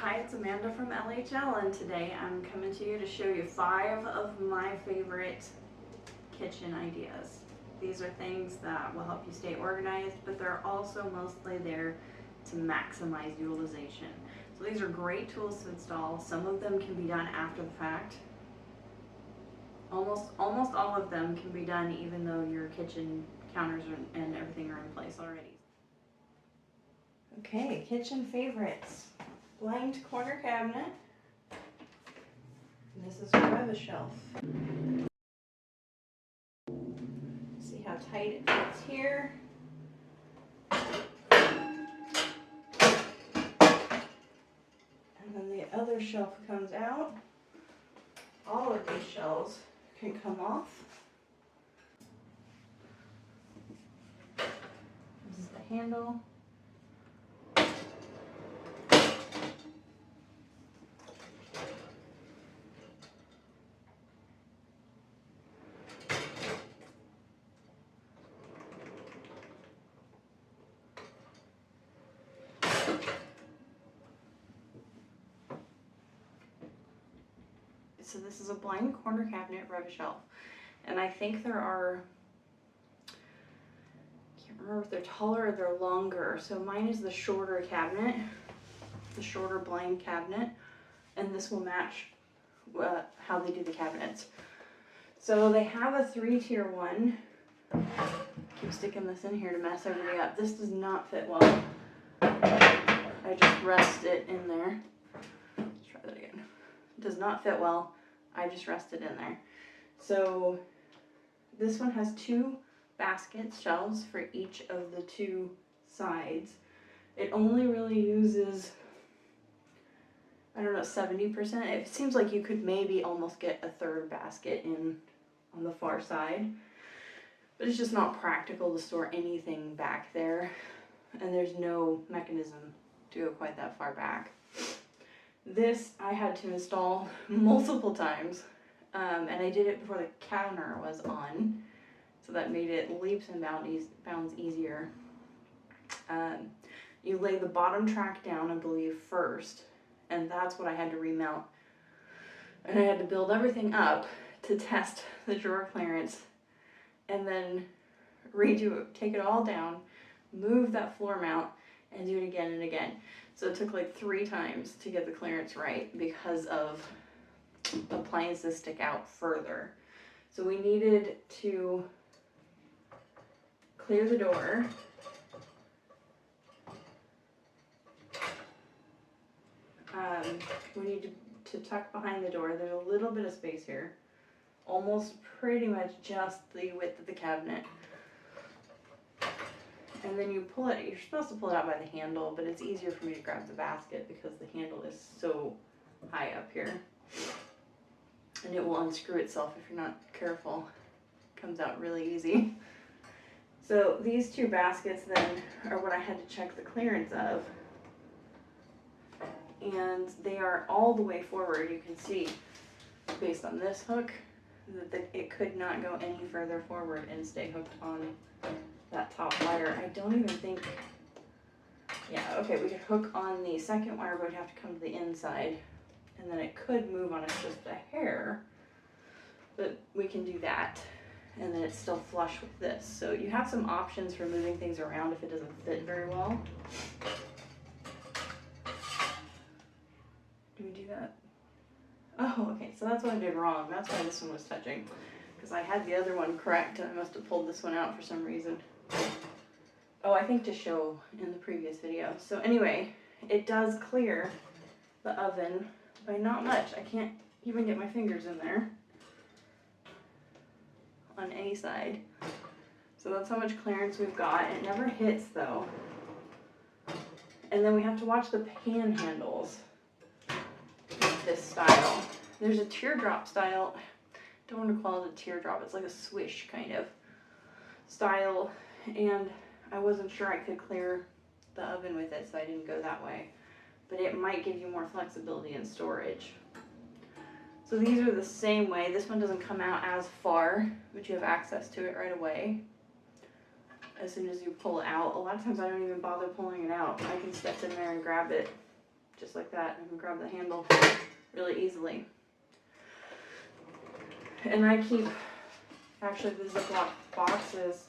Hi, it's Amanda from LHL, and today I'm coming to you to show you 5 of my favorite kitchen ideas. These are things that will help you stay organized, but they're also mostly there to maximize utilization. So these are great tools to install. Some of them can be done after the fact. Almost all of them can be done even though your kitchen counters and everything are in place already. Okay, kitchen favorites. Blind corner cabinet. This is a Rev-A-Shelf. See how tight it fits here. And then the other shelf comes out. All of these shelves can come off. This is the handle. So this is a blind corner cabinet Rev-A-Shelf, and I think there are, I can't remember if they're taller or they're longer. So mine is the shorter cabinet, the shorter blind cabinet, and this will match how they do the cabinets. So they have a 3-tier one. Keep sticking this in here to mess everybody up. This does not fit well. I just rest it in there. Let's try that again. It does not fit well. I just rested in there. So this one has 2 baskets, shelves for each of the 2 sides. It only really uses, I don't know, 70%. It seems like you could maybe almost get a 3rd basket in on the far side, but it's just not practical to store anything back there, and there's no mechanism to go quite that far back. This I had to install multiple times, and I did it before the counter was on, so that made it leaps and bounds easier. You lay the bottom track down, I believe, first, and that's what I had to remount. And I had to build everything up to test the drawer clearance, and then redo it, take it all down, move that floor mount, and do it again and again. So it took like 3 times to get the clearance right because of appliances stick out further. So we needed to clear the door. We need to tuck behind the door. There's a little bit of space here. Almost pretty much just the width of the cabinet. And then you pull it, you're supposed to pull it out by the handle, but it's easier for me to grab the basket because the handle is so high up here. And it will unscrew itself if you're not careful. It comes out really easy. So these 2 baskets then are what I had to check the clearance of. And they are all the way forward. You can see, based on this hook, that it could not go any further forward and stay hooked on that top wire. I don't even think, yeah, okay, we could hook on the 2nd wire, but we'd have to come to the inside, and then it could move on us just a hair, but we can do that, and then it's still flush with this. So you have some options for moving things around if it doesn't fit very well. Do we do that? Oh, okay, so that's what I did wrong. That's why this one was touching, because I had the other one correct, and I must have pulled this one out for some reason. Oh, I think to show in the previous video. So anyway, it does clear the oven by not much. I can't even get my fingers in there on any side. So that's how much clearance we've got. It never hits though. And then we have to watch the pan handles with this style. There's a teardrop style. I don't want to call it a teardrop. It's like a swish kind of style. And I wasn't sure I could clear the oven with it, so I didn't go that way. But it might give you more flexibility in storage. So these are the same way. This one doesn't come out as far, but you have access to it right away as soon as you pull it out. A lot of times I don't even bother pulling it out. I can step in there and grab it just like that. I can grab the handle really easily. And I keep, actually the Ziploc boxes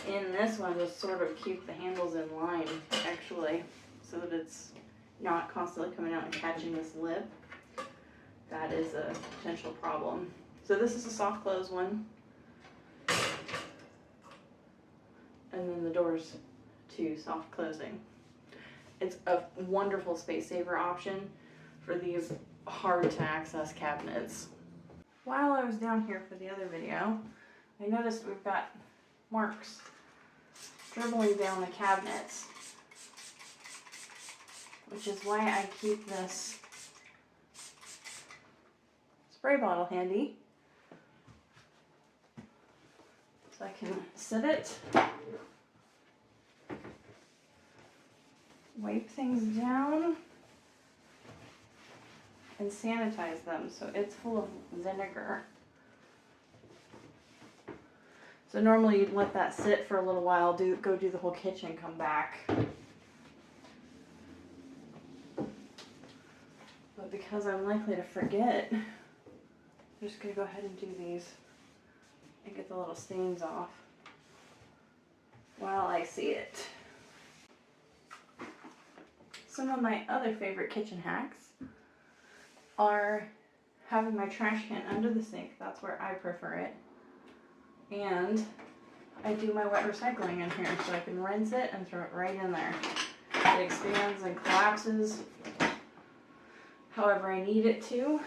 in this one to sort of keep the handles in line, actually, so that it's not constantly coming out and catching this lip. That is a potential problem. So this is a soft close one. And then the doors to soft closing. It's a wonderful space saver option for these hard to access cabinets. While I was down here for the other video, I noticed we've got marks dribbling down the cabinets, which is why I keep this spray bottle handy. So I can sit it, wipe things down, and sanitize them. So it's full of vinegar. So normally you'd let that sit for a little while, go do the whole kitchen, come back. But because I'm likely to forget, I'm just going to go ahead and do these and get the little stains off while I see it. Some of my other favorite kitchen hacks are having my trash can under the sink. That's where I prefer it. And I do my wet recycling in here, so I can rinse it and throw it right in there. It expands and collapses however I need it to.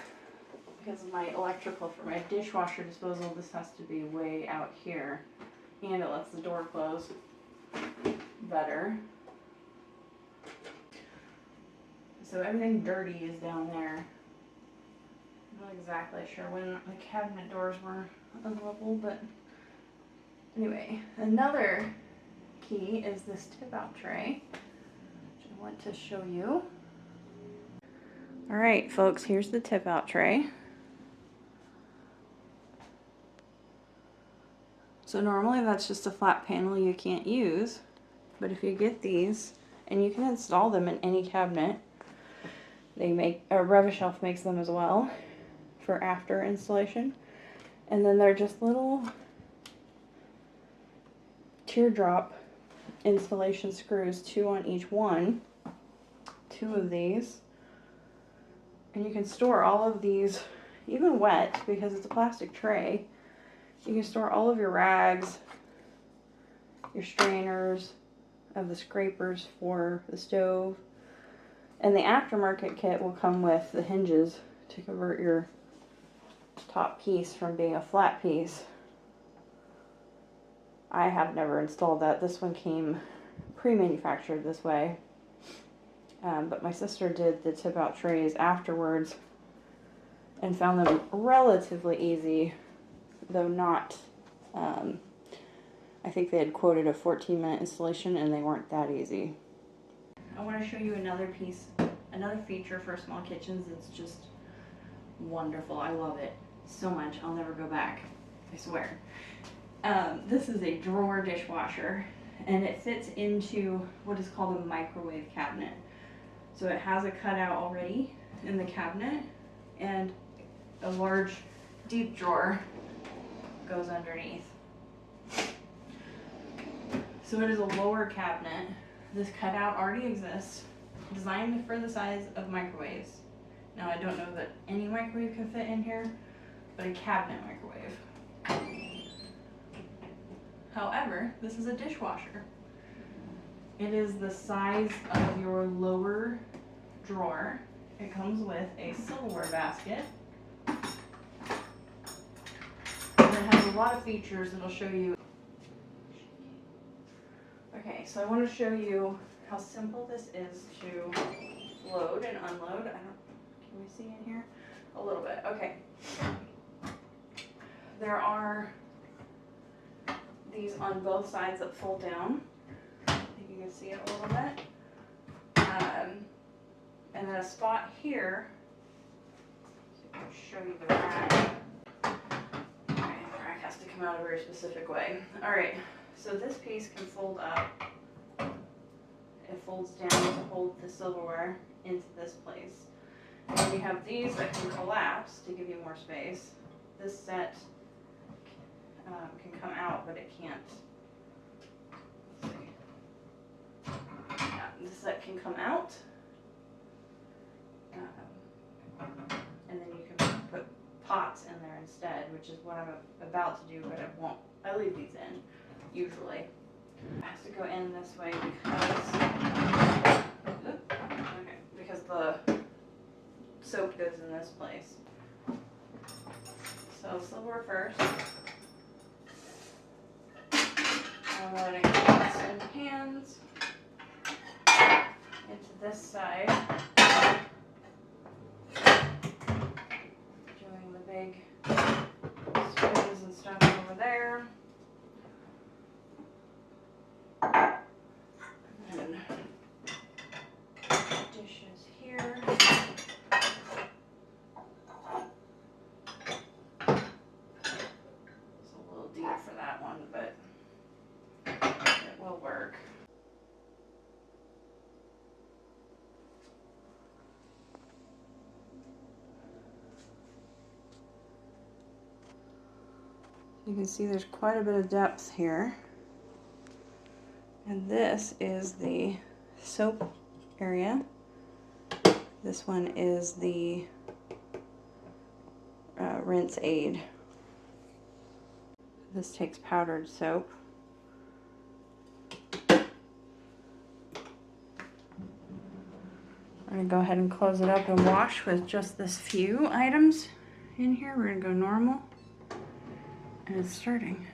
Because of my electrical for my dishwasher disposal, this has to be way out here. And it lets the door close better. So everything dirty is down there. I'm not exactly sure when the cabinet doors were unleveled, but anyway, another key is this tip out tray, which I want to show you. Alright folks, here's the tip out tray. So normally that's just a flat panel you can't use, but if you get these, and you can install them in any cabinet, they make, Rev-A-Shelf makes them as well for after installation. And then they're just little teardrop installation screws, 2 on each one, 2 of these. And you can store all of these, even wet, because it's a plastic tray. You can store all of your rags, your strainers, of the scrapers for the stove. And the aftermarket kit will come with the hinges to convert your top piece from being a flat piece. I have never installed that. This one came pre-manufactured this way. But my sister did the tip out trays afterwards and found them relatively easy, though not, I think they had quoted a 14-minute installation and they weren't that easy. I want to show you another piece, another feature for small kitchens that's just wonderful. I love it so much. I'll never go back, I swear. This is a drawer dishwasher, and it fits into what is called a microwave cabinet. So it has a cutout already in the cabinet, and a large deep drawer goes underneath. So it is a lower cabinet. This cutout already exists, designed for the size of microwaves. Now I don't know that any microwave can fit in here, but a cabinet microwave. However, this is a dishwasher. It is the size of your lower drawer. It comes with a silverware basket. And it has a lot of features that I'll show you. Okay, so I want to show you how simple this is to load and unload. Can we see in here? A little bit, okay. There are these on both sides that fold down. I think you can see it a little bit. And then a spot here. So I'll show you the rack. Okay, the rack has to come out a very specific way. Alright, so this piece can fold up. It folds down to hold the silverware into this place. And you have these that can collapse to give you more space. This set can come out, but it can't. Let's see. Yeah, this set can come out. And then you can put pots in there instead, which is what I'm about to do, but I won't. I leave these in, usually. It has to go in this way because the soap goes in this place. So silver first. I'm letting pots and pans into this side. Doing the big spoons and stuff over there. And then dishes here. It's a little deep for that one, but it will work. You can see there's quite a bit of depth here. And this is the soap area. This one is the rinse aid. This takes powdered soap. I'm going to go ahead and close it up and wash with just this few items in here. We're going to go normal. And it's starting.